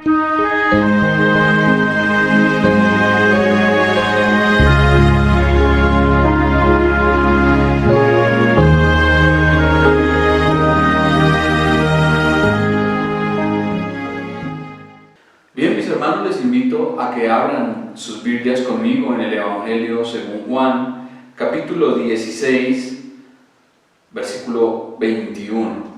Bien, mis hermanos, les invito a que abran sus Biblias conmigo en el Evangelio según Juan, capítulo 16, versículo 21.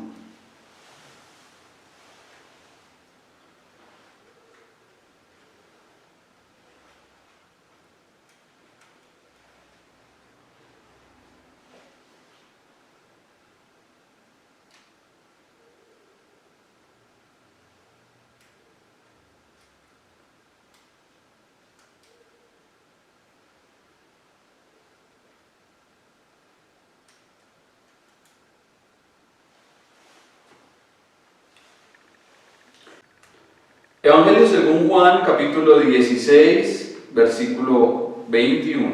Evangelio según Juan, capítulo 16, versículo 21.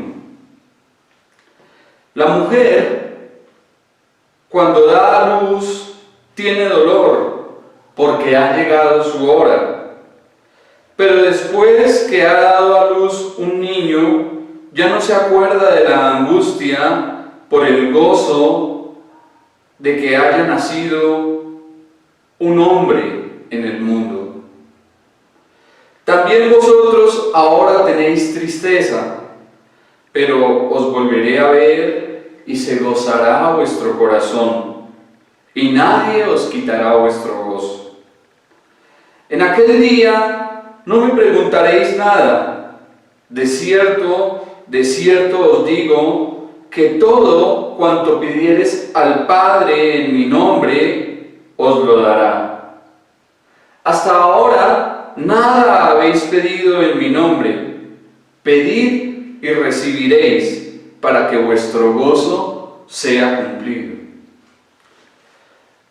La mujer, cuando da a luz, tiene dolor, porque ha llegado su hora. Pero después que ha dado a luz un niño, ya no se acuerda de la angustia por el gozo de que haya nacido un hombre en el mundo. También vosotros ahora tenéis tristeza, pero os volveré a ver y se gozará vuestro corazón, y nadie os quitará vuestro gozo. En aquel día no me preguntaréis nada. De cierto os digo, que todo cuanto pidiereis al Padre en mi nombre, os lo dará. Hasta ahora nada habéis pedido en mi nombre. Pedid y recibiréis, para que vuestro gozo sea cumplido.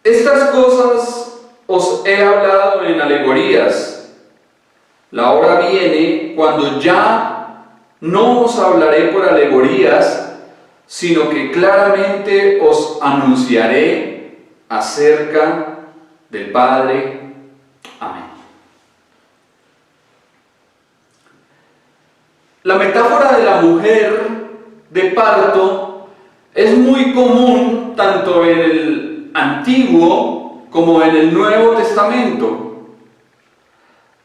Estas cosas os he hablado en alegorías. La hora viene cuando ya no os hablaré por alegorías, sino que claramente os anunciaré acerca del Padre. Amén. La metáfora de la mujer de parto es muy común tanto en el Antiguo como en el Nuevo Testamento.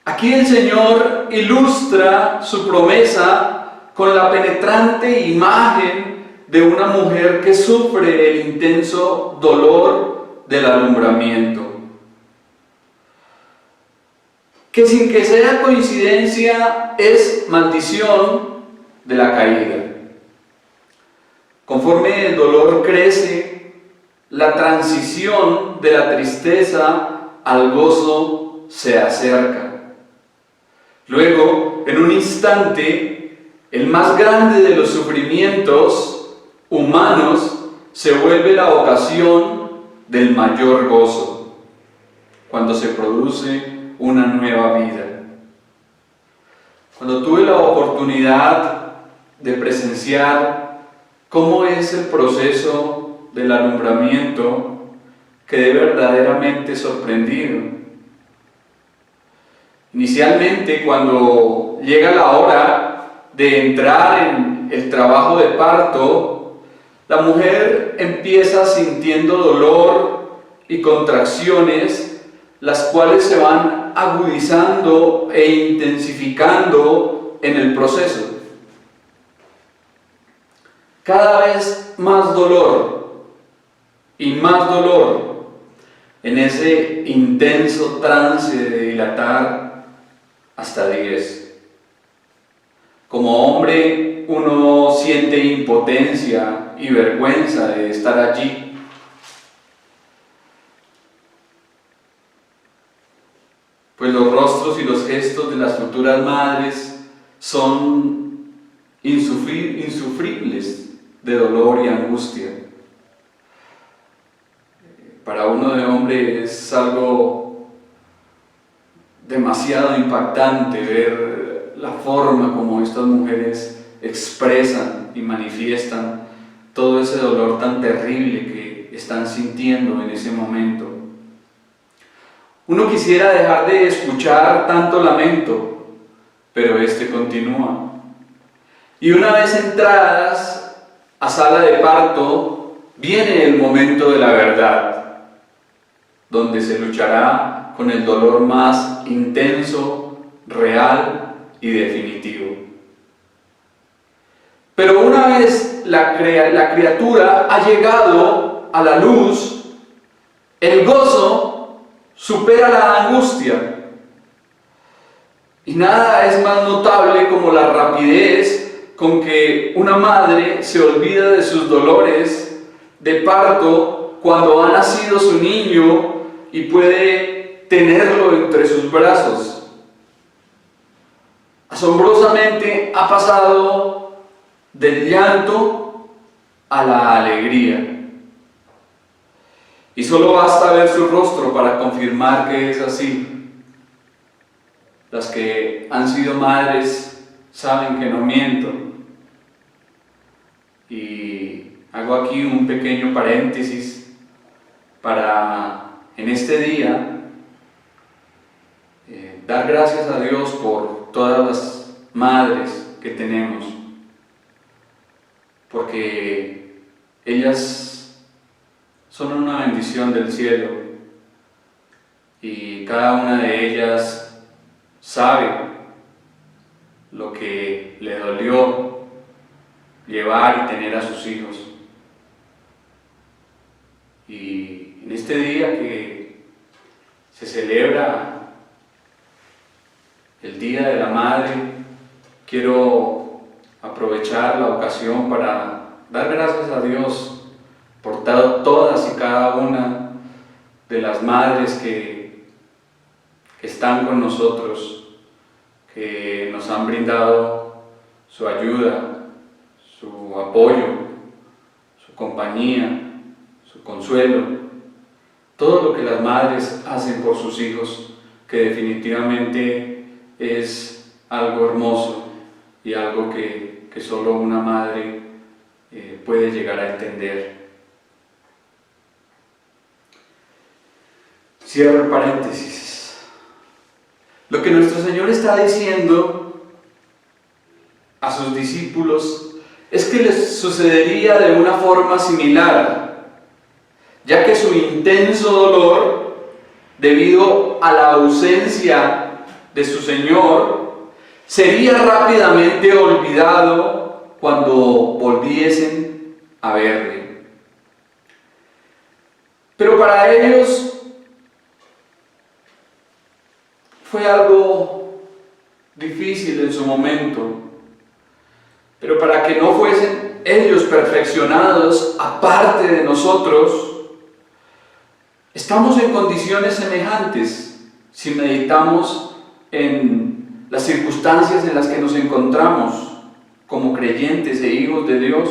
Aquí el Señor ilustra su promesa con la penetrante imagen de una mujer que sufre el intenso dolor del alumbramiento, que sin que sea coincidencia es maldición de la caída. Conforme el dolor crece, la transición de la tristeza al gozo se acerca. Luego, en un instante, el más grande de los sufrimientos humanos se vuelve la ocasión del mayor gozo, cuando se produce una nueva vida. Cuando tuve la oportunidad de presenciar cómo es el proceso del alumbramiento, quedé verdaderamente sorprendido. Inicialmente, cuando llega la hora de entrar en el trabajo de parto, la mujer empieza sintiendo dolor y contracciones, las cuales se van agudizando e intensificando en el proceso. Cada vez más dolor y más dolor en ese intenso trance de dilatar hasta 10. Como hombre, uno siente impotencia y vergüenza de estar allí. Pues los rostros y los gestos de las futuras madres son insufribles de dolor y angustia. Para uno de hombre es algo demasiado impactante ver la forma como estas mujeres expresan y manifiestan todo ese dolor tan terrible que están sintiendo en ese momento. Uno quisiera dejar de escuchar tanto lamento, pero este continúa. Y una vez entradas a sala de parto, viene el momento de la verdad, donde se luchará con el dolor más intenso, real y definitivo. Pero una vez la criatura ha llegado a la luz, el gozo supera la angustia. Y nada es más notable como la rapidez con que una madre se olvida de sus dolores de parto cuando ha nacido su niño y puede tenerlo entre sus brazos. Asombrosamente ha pasado del llanto a la alegría. Y solo basta ver su rostro para confirmar que es así. Las que han sido madres saben que no miento. Y hago aquí un pequeño paréntesis para en este día dar gracias a Dios por todas las madres que tenemos, porque ellas son una bendición del cielo y cada una de ellas sabe lo que le dolió llevar y tener a sus hijos. Y en este día que se celebra el Día de la Madre, quiero aprovechar la ocasión para dar gracias a Dios por todas y cada una de las madres que están con nosotros, que nos han brindado su ayuda, su apoyo, su compañía, su consuelo, todo lo que las madres hacen por sus hijos, que definitivamente es algo hermoso y algo que solo una madre puede llegar a entender. Cierro el paréntesis. Lo que nuestro Señor está diciendo a sus discípulos es que les sucedería de una forma similar, ya que su intenso dolor, debido a la ausencia de su Señor, sería rápidamente olvidado cuando volviesen a verle. Pero para ellos fue algo difícil en su momento, pero para que no fuesen ellos perfeccionados aparte de nosotros, estamos en condiciones semejantes si meditamos en las circunstancias en las que nos encontramos como creyentes e hijos de Dios.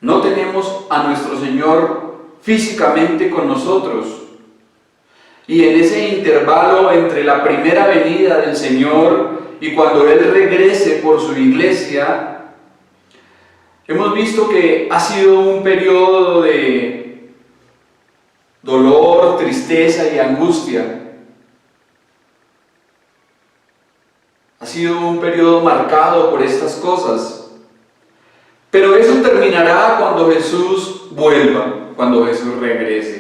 No tenemos a nuestro Señor físicamente con nosotros, y en ese intervalo entre la primera venida del Señor y cuando Él regrese por su iglesia, hemos visto que ha sido un periodo de dolor, tristeza y angustia. Ha sido un periodo marcado por estas cosas. Pero eso terminará cuando Jesús vuelva, cuando Jesús regrese.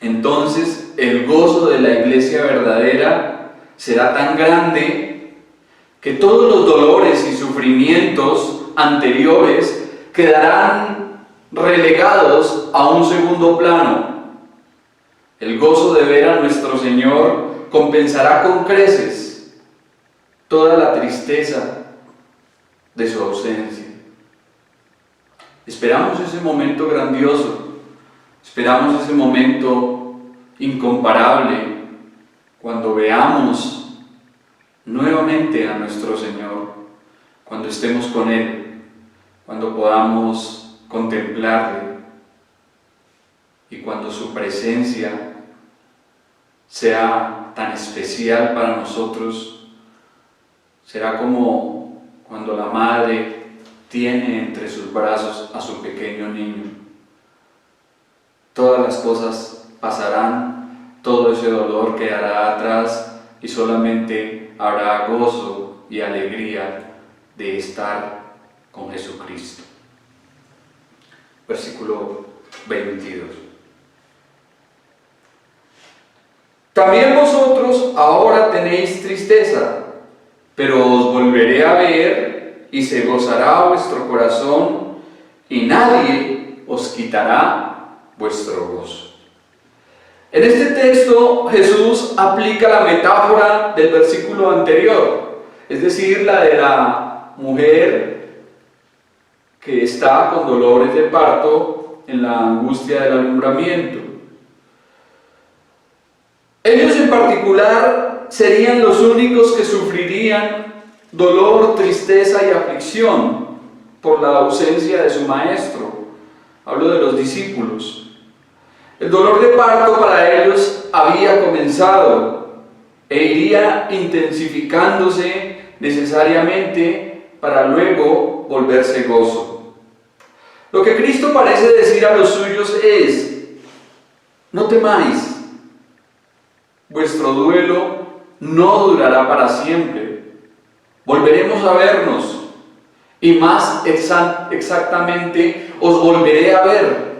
Entonces el gozo de la iglesia verdadera será tan grande que todos los dolores y sufrimientos anteriores quedarán relegados a un segundo plano. El gozo de ver a nuestro Señor compensará con creces toda la tristeza de su ausencia. Esperamos ese momento grandioso, esperamos ese momento incomparable cuando veamos nuevamente a nuestro Señor, cuando estemos con Él, cuando podamos contemplarle y cuando su presencia sea tan especial para nosotros. Será como cuando la madre tiene entre sus brazos a su pequeño niño. Todas las cosas pasarán, todo ese dolor quedará atrás y solamente habrá gozo y alegría de estar con Jesucristo. Versículo 22. También vosotros ahora tenéis tristeza, pero os volveré a ver y se gozará vuestro corazón y nadie os quitará vuestro gozo. En este texto Jesús aplica la metáfora del versículo anterior, es decir, la de la mujer que está con dolores de parto en la angustia del alumbramiento. Ellos en particular serían los únicos que sufrirían dolor, tristeza y aflicción por la ausencia de su maestro. Hablo de los discípulos. El dolor de parto para ellos había comenzado e iría intensificándose necesariamente para luego volverse gozo. Lo que Cristo parece decir a los suyos es: no temáis, vuestro duelo no durará para siempre. Volveremos a vernos y más exactamente os volveré a ver.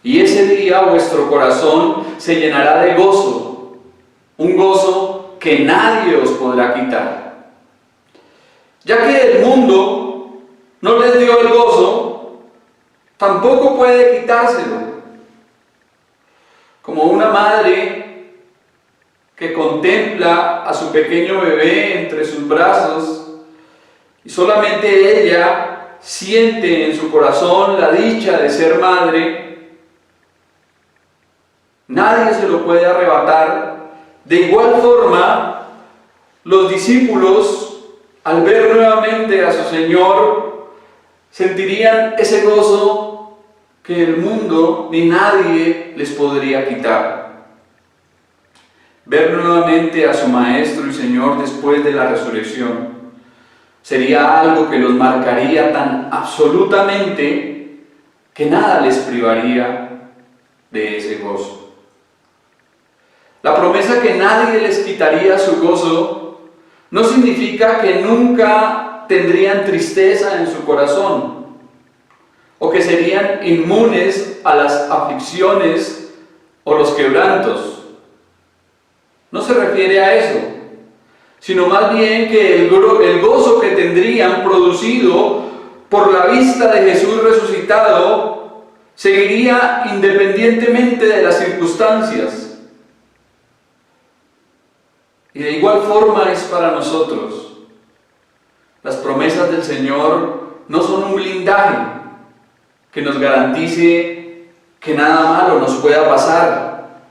Y ese día vuestro corazón se llenará de gozo, un gozo que nadie os podrá quitar. Ya que el mundo no les dio el gozo, tampoco puede quitárselo. Como una madre que contempla a su pequeño bebé entre sus brazos y solamente ella siente en su corazón la dicha de ser madre, nadie se lo puede arrebatar. De igual forma, los discípulos, al ver nuevamente a su Señor, sentirían ese gozo que el mundo ni nadie les podría quitar. Ver nuevamente a su Maestro y Señor después de la resurrección sería algo que los marcaría tan absolutamente que nada les privaría de ese gozo. La promesa que nadie les quitaría su gozo no significa que nunca tendrían tristeza en su corazón o que serían inmunes a las aflicciones o los quebrantos. No se refiere a eso, sino más bien que el gozo que tendrían producido por la vista de Jesús resucitado seguiría independientemente de las circunstancias. Y de igual forma es para nosotros. Las promesas del Señor no son un blindaje que nos garantice que nada malo nos pueda pasar,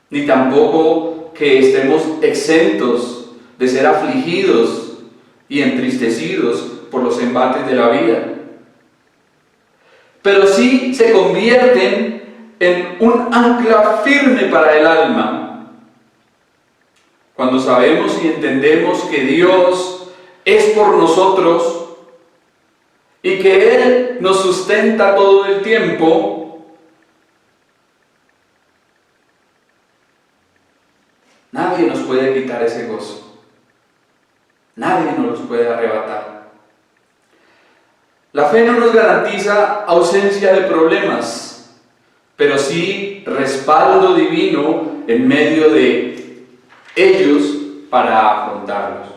ni tampoco que estemos exentos de ser afligidos y entristecidos por los embates de la vida. Pero sí se convierten en un ancla firme para el alma. Cuando sabemos y entendemos que Dios es por nosotros y que Él nos sustenta todo el tiempo, nadie nos puede quitar ese gozo. Nadie nos los puede arrebatar. La fe no nos garantiza ausencia de problemas, pero sí respaldo divino en medio de ellos para afrontarlos.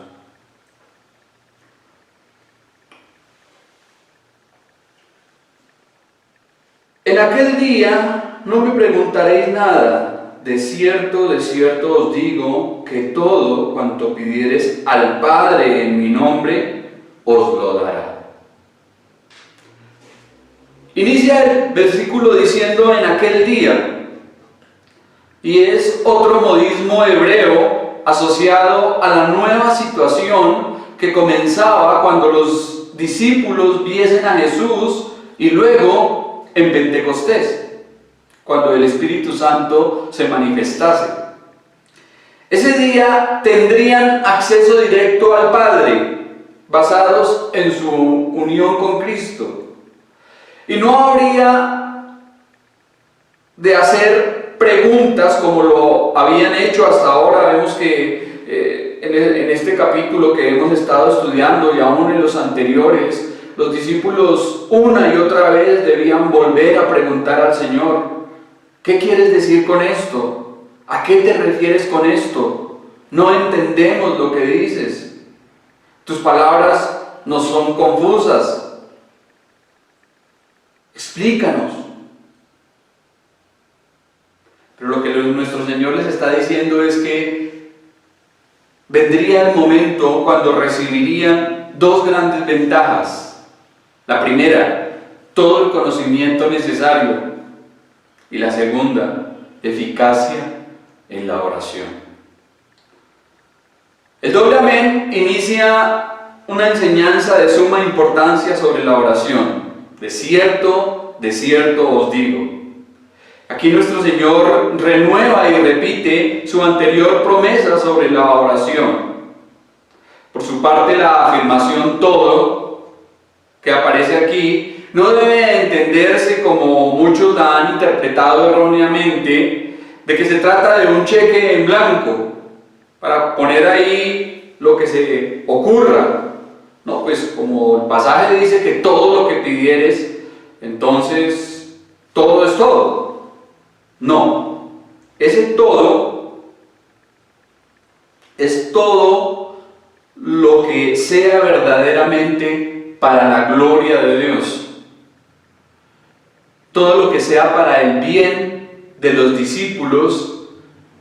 En aquel día no me preguntaréis nada. De cierto os digo que todo cuanto pidiereis al Padre en mi nombre, os lo dará. Inicia el versículo diciendo en aquel día, y es otro modismo hebreo asociado a la nueva situación que comenzaba cuando los discípulos viesen a Jesús y luego en Pentecostés, cuando el Espíritu Santo se manifestase. Ese día tendrían acceso directo al Padre, basados en su unión con Cristo. Y no habría de hacer preguntas como lo habían hecho hasta ahora. Vemos que en este capítulo que hemos estado estudiando y aún en los anteriores, los discípulos una y otra vez debían volver a preguntar al Señor: ¿qué quieres decir con esto? ¿A qué te refieres con esto? No entendemos lo que dices. Tus palabras nos son confusas. Explícanos. Pero lo que nuestro Señor les está diciendo es que vendría el momento cuando recibirían dos grandes ventajas. La primera, todo el conocimiento necesario. Y la segunda, eficacia en la oración. El doble amén inicia una enseñanza de suma importancia sobre la oración. De cierto os digo. Aquí nuestro Señor renueva y repite su anterior promesa sobre la oración. Por su parte, la afirmación todo, que aparece aquí, no debe entenderse como muchos la han interpretado erróneamente, de que se trata de un cheque en blanco, para poner ahí lo que se ocurra. No, pues como el pasaje dice que todo lo que pidieres, entonces todo es todo. No, ese todo es todo lo que sea verdaderamente para la gloria de Dios. Todo lo que sea para el bien de los discípulos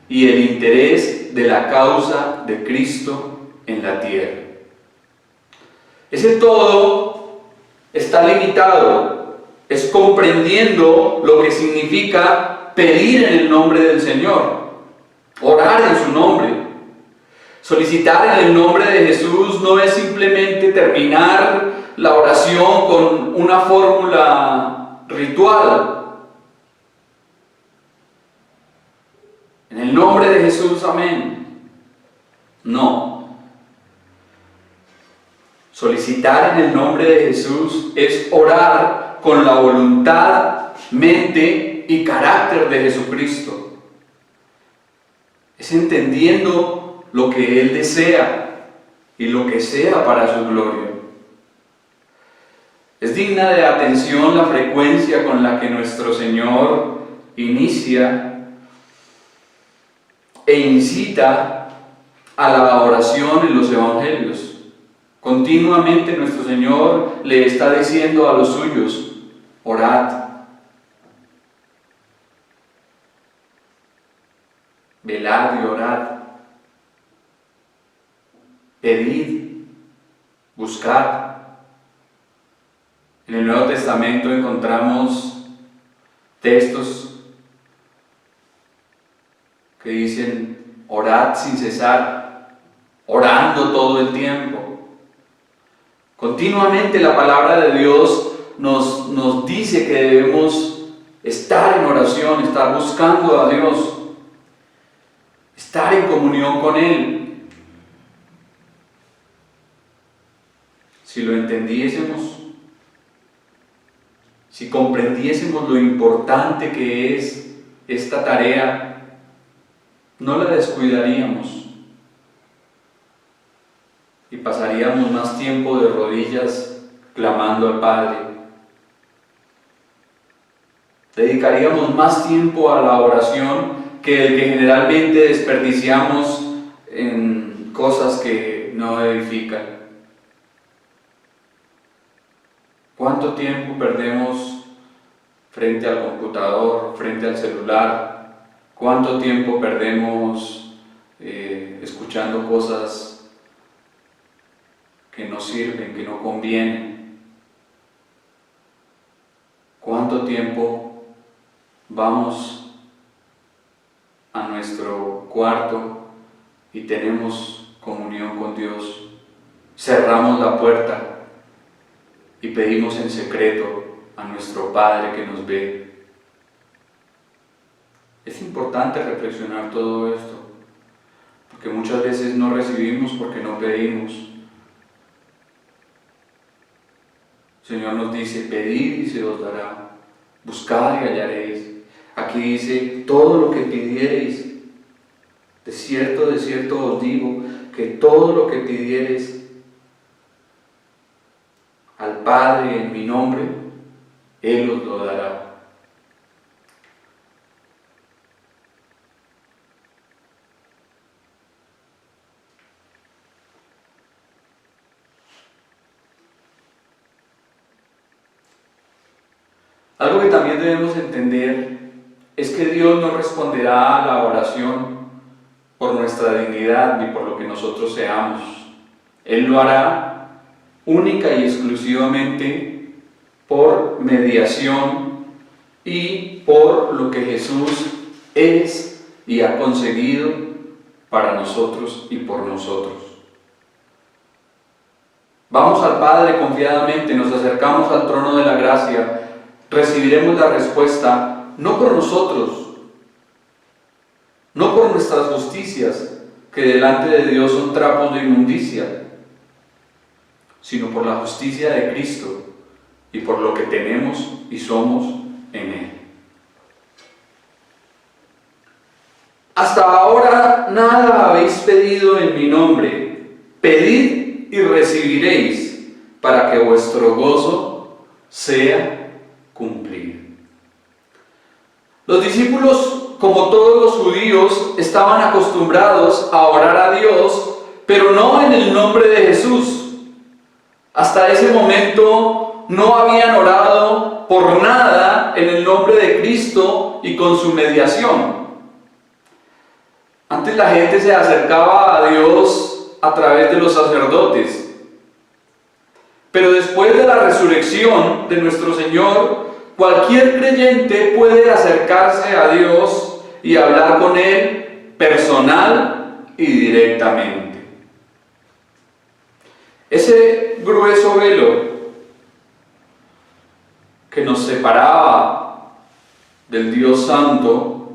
y el interés de la causa de Cristo en la tierra. Ese todo está limitado, es comprendiendo lo que significa pedir en el nombre del Señor, orar en su nombre. Solicitar en el nombre de Jesús no es simplemente terminar la oración con una fórmula ritual. En el nombre de Jesús, amén. No. Solicitar en el nombre de Jesús es orar con la voluntad, mente y carácter de Jesucristo. Es entendiendo lo que Él desea y lo que sea para su gloria. Es digna de atención la frecuencia con la que nuestro Señor inicia e incita a la oración en los evangelios. Continuamente nuestro Señor le está diciendo a los suyos: orad, velad y orad, pedid, buscad. En el Nuevo Testamento encontramos textos que dicen: orad sin cesar, orando todo el tiempo. Continuamente la palabra de Dios nos dice que debemos estar en oración, estar buscando a Dios, estar en comunión con Él. Si lo entendiésemos, si comprendiésemos lo importante que es esta tarea, no la descuidaríamos y pasaríamos más tiempo de rodillas clamando al Padre. Dedicaríamos más tiempo a la oración que el que generalmente desperdiciamos en cosas que no edifican. ¿Cuánto tiempo perdemos frente al computador, frente al celular? ¿Cuánto tiempo perdemos escuchando cosas que no sirven, que no convienen? ¿Cuánto tiempo vamos a nuestro cuarto y tenemos comunión con Dios, cerramos la puerta y pedimos en secreto a nuestro Padre que nos ve? Es importante reflexionar todo esto, porque muchas veces no recibimos porque no pedimos. El Señor nos dice: pedid y se os dará, buscad y hallaréis. Aquí dice, todo lo que pidiereis, de cierto os digo, que todo lo que pidiereis al Padre en mi nombre, Él os lo dará. Algo que también debemos entender es que Dios no responderá a la oración por nuestra dignidad ni por lo que nosotros seamos. Él lo hará única y exclusivamente por mediación y por lo que Jesús es y ha conseguido para nosotros y por nosotros. Vamos al Padre confiadamente, nos acercamos al trono de la gracia, recibiremos la respuesta no por nosotros, no por nuestras justicias, que delante de Dios son trapos de inmundicia, sino por la justicia de Cristo y por lo que tenemos y somos en Él. Hasta ahora nada habéis pedido en mi nombre. Pedid y recibiréis, para que vuestro gozo sea cumplido. Los discípulos, como todos los judíos, estaban acostumbrados a orar a Dios, pero no en el nombre de Jesús. Hasta ese momento no habían orado por nada en el nombre de Cristo y con su mediación. Antes la gente se acercaba a Dios a través de los sacerdotes. Pero después de la resurrección de nuestro Señor, cualquier creyente puede acercarse a Dios y hablar con Él personal y directamente. Ese grueso velo que nos separaba del Dios Santo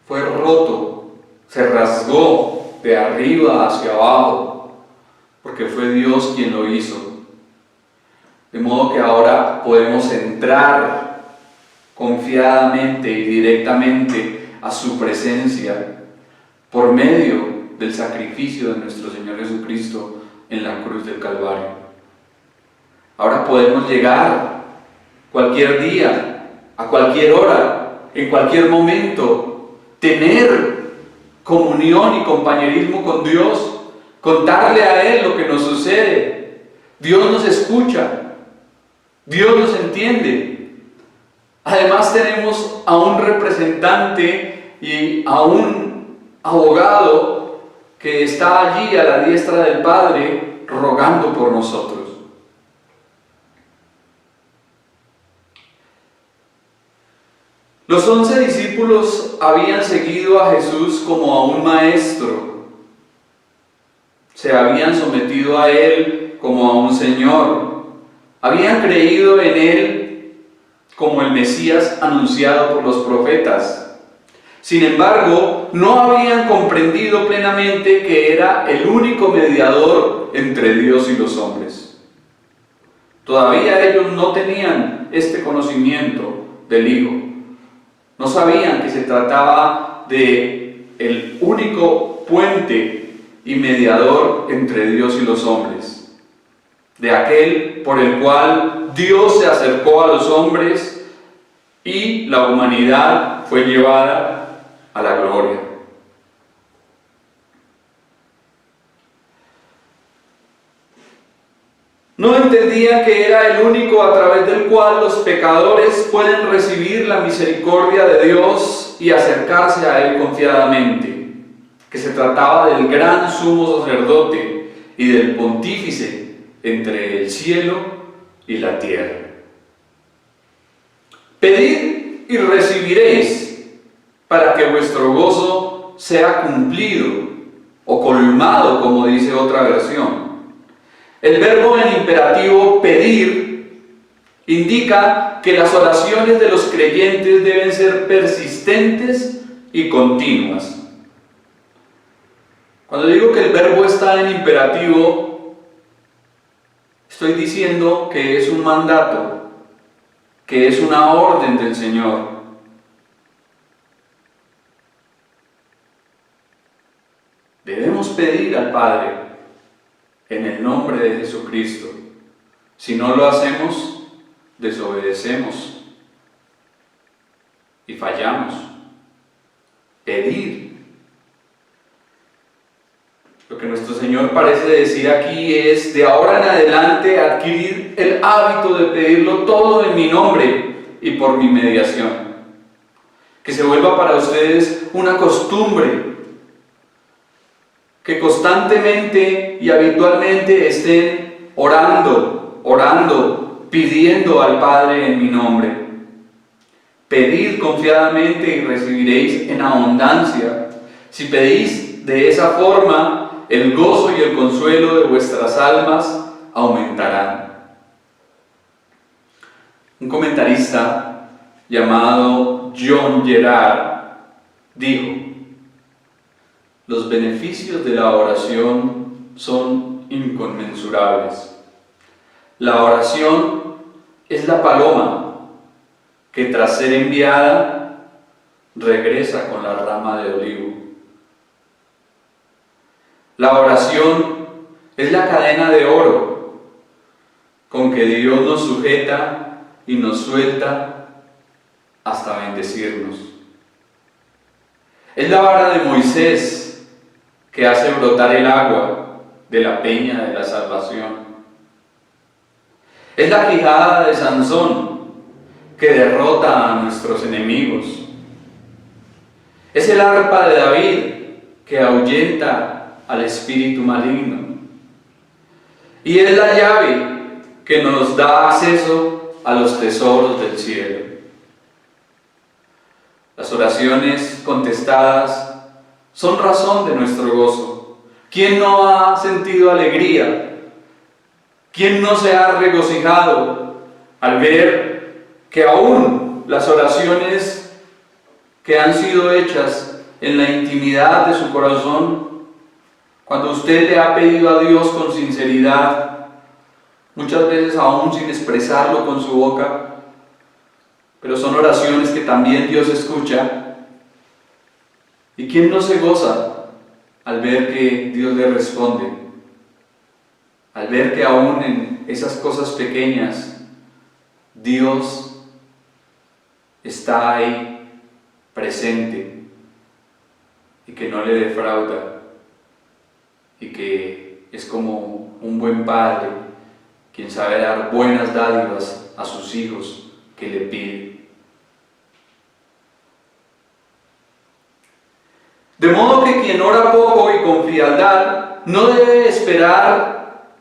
fue roto, se rasgó de arriba hacia abajo, porque fue Dios quien lo hizo. De modo que ahora podemos entrar confiadamente y directamente a su presencia por medio del sacrificio de nuestro Señor Jesucristo en la cruz del Calvario. Ahora podemos llegar cualquier día, a cualquier hora, en cualquier momento, tener comunión y compañerismo con Dios, contarle a Él lo que nos sucede. Dios nos escucha, Dios nos entiende. Además tenemos a un representante y a un abogado que está allí a la diestra del Padre rogando por nosotros. Los 11 discípulos habían seguido a Jesús como a un maestro, se habían sometido a Él como a un Señor, habían creído en Él como el Mesías anunciado por los profetas. Sin embargo, no habían comprendido plenamente que era el único mediador entre Dios y los hombres. Todavía ellos no tenían este conocimiento del Hijo. No sabían que se trataba de el único puente y mediador entre Dios y los hombres, de aquel por el cual Dios se acercó a los hombres y la humanidad fue llevada a la gloria. No entendía que era el único a través del cual los pecadores pueden recibir la misericordia de Dios y acercarse a Él confiadamente, que se trataba del gran sumo sacerdote y del pontífice entre el cielo y la tierra. Pedid y recibiréis, para que vuestro gozo sea cumplido o colmado, como dice otra versión. El verbo en imperativo pedir indica que las oraciones de los creyentes deben ser persistentes y continuas. Cuando digo que el verbo está en imperativo, estoy diciendo que es un mandato, que es una orden del Señor. Debemos pedir al Padre en el nombre de Jesucristo. Si no lo hacemos, desobedecemos y fallamos. Pedir. Lo que nuestro Señor parece decir aquí es, de ahora en adelante, adquirir el hábito de pedirlo todo en mi nombre y por mi mediación. Que se vuelva para ustedes una costumbre, que constantemente y habitualmente estén orando, pidiendo al Padre en mi nombre. Pedid confiadamente y recibiréis en abundancia. Si pedís de esa forma, el gozo y el consuelo de vuestras almas aumentarán. Un comentarista llamado John Gerard dijo: los beneficios de la oración son inconmensurables. La oración es la paloma que, tras ser enviada, regresa con la rama de olivo. La oración es la cadena de oro con que Dios nos sujeta y nos suelta hasta bendecirnos. Es la vara de Moisés que hace brotar el agua de la peña de la salvación. Es la quijada de Sansón que derrota a nuestros enemigos. Es el arpa de David que ahuyenta al espíritu maligno. Y es la llave que nos da acceso a los tesoros del cielo. Las oraciones contestadas son razón de nuestro gozo. ¿Quién no ha sentido alegría? ¿Quién no se ha regocijado al ver que aún las oraciones que han sido hechas en la intimidad de su corazón, cuando usted le ha pedido a Dios con sinceridad, muchas veces aún sin expresarlo con su boca, pero son oraciones que también Dios escucha? ¿Y quién no se goza al ver que Dios le responde? Al ver que aún en esas cosas pequeñas Dios está ahí presente y que no le defrauda y que es como un buen padre quien sabe dar buenas dádivas a sus hijos que le piden. De modo que quien ora poco y con frialdad no debe esperar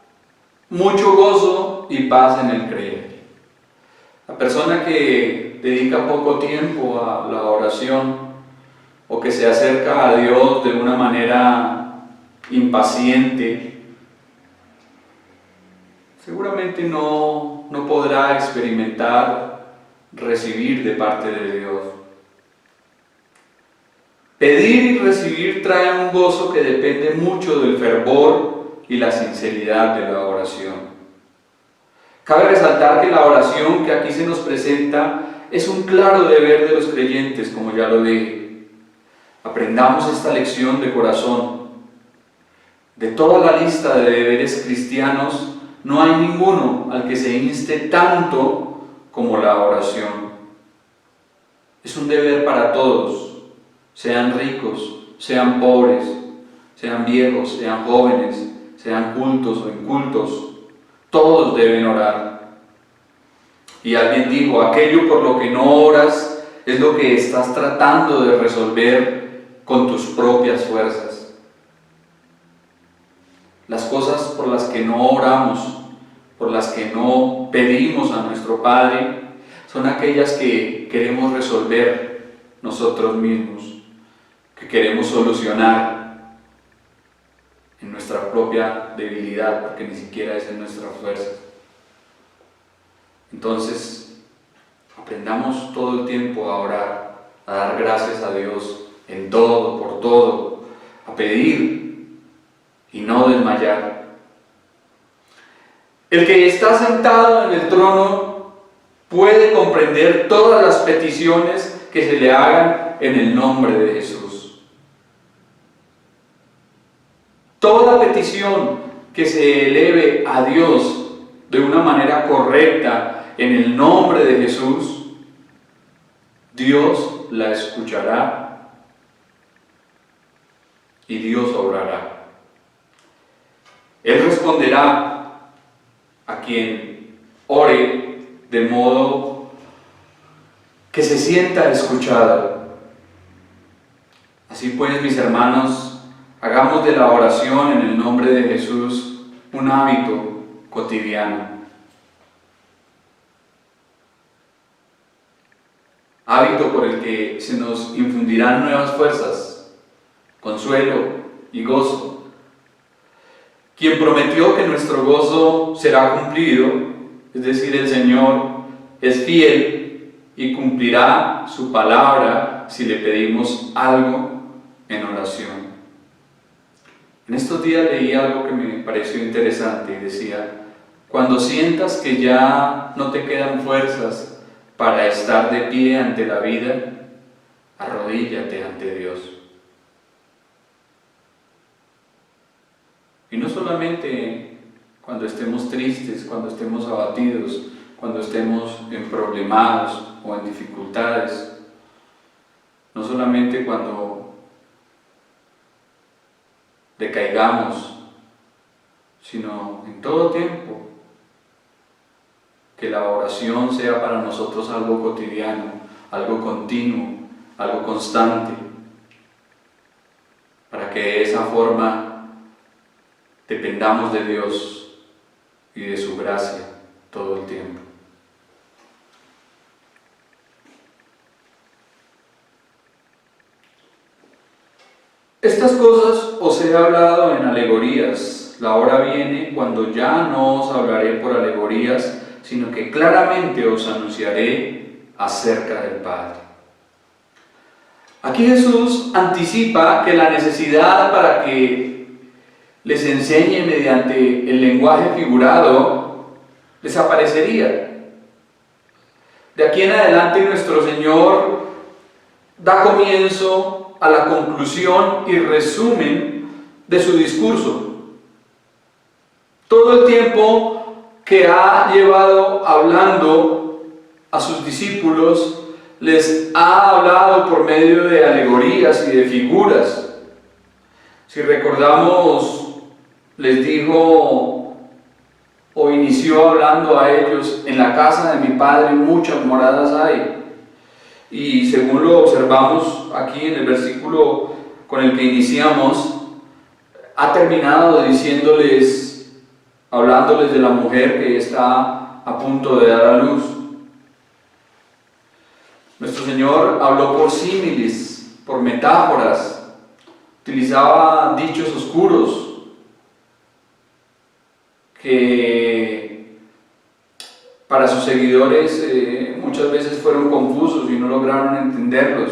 mucho gozo y paz en el creer. La persona que dedica poco tiempo a la oración o que se acerca a Dios de una manera impaciente, seguramente no podrá experimentar recibir de parte de Dios. Pedir y recibir trae un gozo que depende mucho del fervor y la sinceridad de la oración. Cabe resaltar que la oración que aquí se nos presenta es un claro deber de los creyentes, como ya lo dije. Aprendamos esta lección de corazón. De toda la lista de deberes cristianos, no hay ninguno al que se inste tanto como la oración. Es un deber para todos. Sean ricos, sean pobres, sean viejos, sean jóvenes, sean cultos o incultos, todos deben orar. Y alguien dijo, aquello por lo que no oras es lo que estás tratando de resolver con tus propias fuerzas. Las cosas por las que no oramos, por las que no pedimos a nuestro Padre, son aquellas que queremos resolver nosotros mismos, que queremos solucionar en nuestra propia debilidad, porque ni siquiera es en nuestra fuerza. Entonces, aprendamos todo el tiempo a orar, a dar gracias a Dios en todo, por todo, a pedir y no desmayar. El que está sentado en el trono puede comprender todas las peticiones que se le hagan en el nombre de Jesús. Toda petición que se eleve a Dios de una manera correcta en el nombre de Jesús, Dios la escuchará y Dios obrará. Él responderá a quien ore de modo que se sienta escuchado. Así pues, mis hermanos, hagamos de la oración en el nombre de Jesús un hábito cotidiano. Hábito por el que se nos infundirán nuevas fuerzas, consuelo y gozo. Quien prometió que nuestro gozo será cumplido, es decir, el Señor, es fiel y cumplirá su palabra si le pedimos algo en oración. En estos días leí algo que me pareció interesante y decía: cuando sientas que ya no te quedan fuerzas para estar de pie ante la vida, arrodíllate ante Dios. Y no solamente cuando estemos tristes, cuando estemos abatidos, cuando estemos problemados o en dificultades, no solamente cuando decaigamos, sino en todo tiempo. Que la oración sea para nosotros algo cotidiano, algo continuo, algo constante, para que de esa forma dependamos de Dios y de su gracia todo el tiempo. Estas cosas os he hablado en alegorías. La hora viene cuando ya no os hablaré por alegorías, sino que claramente os anunciaré acerca del Padre. Aquí Jesús anticipa que la necesidad para que les enseñe mediante el lenguaje figurado desaparecería. De aquí en adelante nuestro Señor da comienzo a la conclusión y resumen de su discurso. Todo el tiempo que ha llevado hablando a sus discípulos, les ha hablado por medio de alegorías y de figuras. Si recordamos, les dijo o inició hablando a ellos: en la casa de mi Padre muchas moradas hay. Y según lo observamos aquí en el versículo con el que iniciamos, ha terminado diciéndoles, hablándoles de la mujer que está a punto de dar a luz. Nuestro Señor habló por símiles, por metáforas, utilizaba dichos oscuros que para sus seguidores muchas veces fueron confusos y no lograron entenderlos.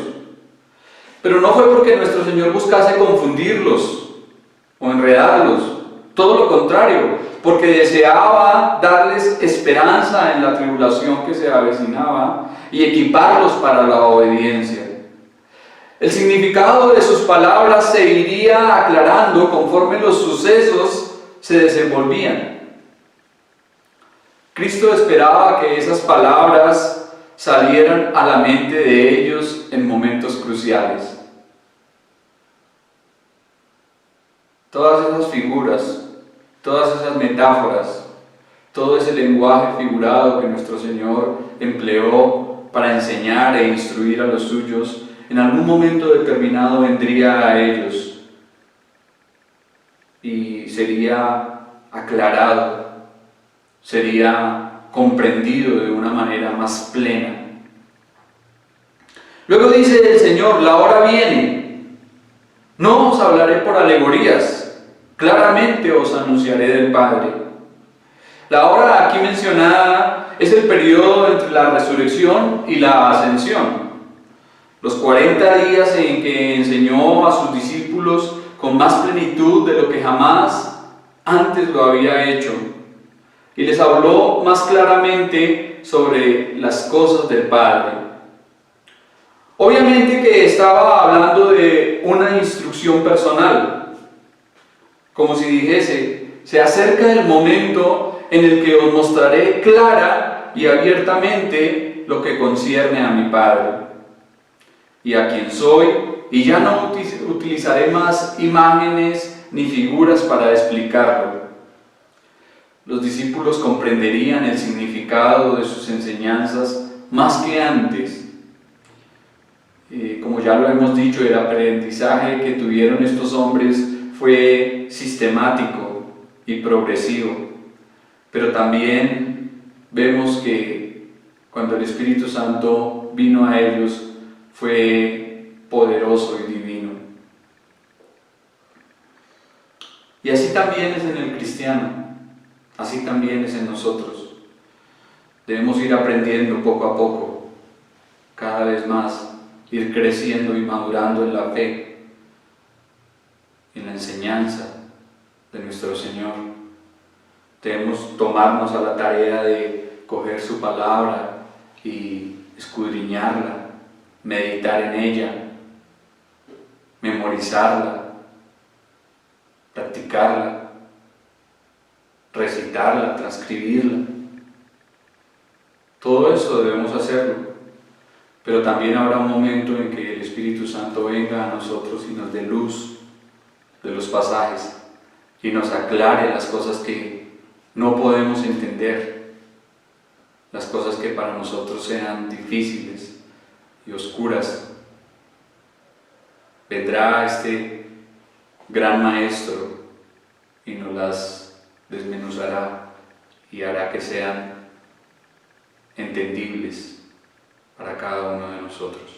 Pero no fue porque nuestro Señor buscase confundirlos o enredarlos, todo lo contrario, porque deseaba darles esperanza en la tribulación que se avecinaba y equiparlos para la obediencia. El significado de sus palabras se iría aclarando conforme los sucesos se desenvolvían. Cristo esperaba que esas palabras salieran a la mente de ellos en momentos cruciales. Todas esas figuras, todas esas metáforas, todo ese lenguaje figurado que nuestro Señor empleó para enseñar e instruir a los suyos, en algún momento determinado vendría a ellos y sería aclarado, sería comprendido de una manera más plena. Luego dice el Señor: la hora viene, no os hablaré por alegorías, claramente os anunciaré del Padre. La hora aquí mencionada es el periodo entre la resurrección y la ascensión. Los 40 días en que enseñó a sus discípulos con más plenitud de lo que jamás antes lo había hecho. Y les habló más claramente sobre las cosas del Padre. Obviamente que estaba hablando de una instrucción personal. como si dijese: se acerca el momento en el que os mostraré clara y abiertamente lo que concierne a mi Padre, y a quien soy, y ya no utilizaré más imágenes ni figuras para explicarlo. Los discípulos comprenderían el significado de sus enseñanzas más que antes. Como ya lo hemos dicho, el aprendizaje que tuvieron estos hombres fue sistemático y progresivo, pero también vemos que cuando el Espíritu Santo vino a ellos fue poderoso y divino. Y así también es en el cristiano, así también es en nosotros. Debemos ir aprendiendo poco a poco, cada vez más, ir creciendo y madurando en la fe, en la enseñanza de nuestro Señor. Debemos tomarnos a la tarea de coger su palabra y escudriñarla, meditar en ella, memorizarla, practicarla, recitarla, transcribirla. Todo eso debemos hacerlo, pero también habrá un momento en que el Espíritu Santo venga a nosotros y nos dé luz de los pasajes y nos aclare las cosas que no podemos entender, las cosas que para nosotros sean difíciles y oscuras. Vendrá este gran Maestro y nos las desmenuzará y hará que sean entendibles para cada uno de nosotros.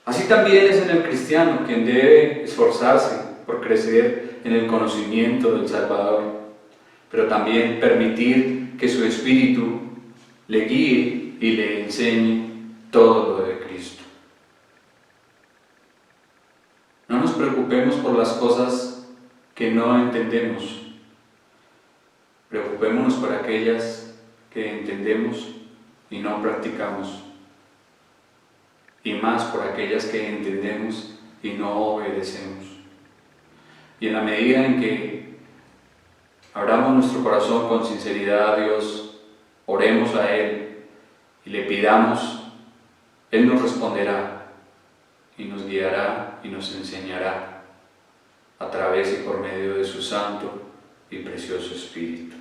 Así también es en el cristiano, quien debe esforzarse por crecer en el conocimiento del Salvador, pero también permitir que su Espíritu le guíe y le enseñe todo lo de Cristo. No nos preocupemos por las cosas que no entendemos, preocupémonos por aquellas que entendemos y no practicamos, y más por aquellas que entendemos y no obedecemos. Y en la medida en que abramos nuestro corazón con sinceridad a Dios, oremos a Él y le pidamos, Él nos responderá y nos guiará y nos enseñará a través y por medio de su Santo y Precioso Espíritu.